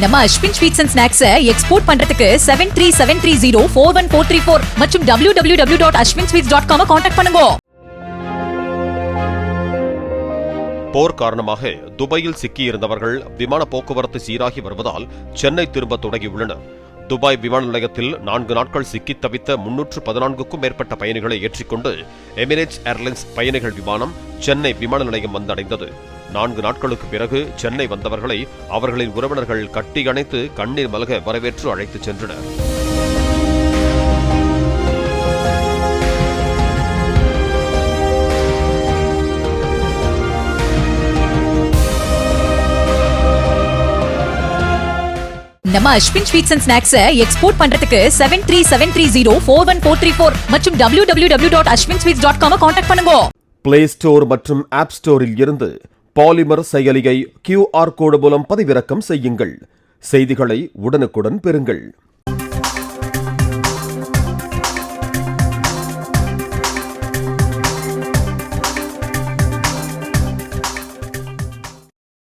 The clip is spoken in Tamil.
நம்ம Ashwin sweets and snacks export பண்றதுக்கு 7373041434 மற்றும் www.ashwinsweets.com கான்டாக்ட் பண்ணுங்க. போர் காரணமாக துபாயில் சிக்கியிருந்தவர்கள் விமான போக்குவரத்து சீராகி வருவதால் சென்னை திரும்ப தொடங்கியுள்ளனர். துபாய் விமான நிலையத்தில் 4 நாட்கள் சிக்கித் தவித்த 314க்கும் மேற்பட்ட பயணிகளை ஏற்றிக்கொண்டு எமிரேட்ஸ் ஏர்லைன்ஸ் பயணிகள் விமானம் சென்னை விமான நிலையம் வந்தடைந்தது. 4 நாட்களுக்கு பிறகு சென்னை வந்தவர்களை அவர்களின் உறவினர்கள் கட்டி அணைத்து கண்ணீர் மல்க வரவேற்று அழைத்துச் சென்றனர். நம்ம Ashwin sweets and snacks export பண்றதுக்கு 7373041434 மற்றும் www.ashwinsweets.com கான்டாக்ட் பண்ணுங்க. பிளே ஸ்டோர் மற்றும் ஆப் ஸ்டோரில் இருந்து பாலிமர் செயலியை QR கோடு மூலம் பதிவிறக்கம் செய்யுங்கள். செய்திகளை உடனுக்குடன் பெறுங்கள்.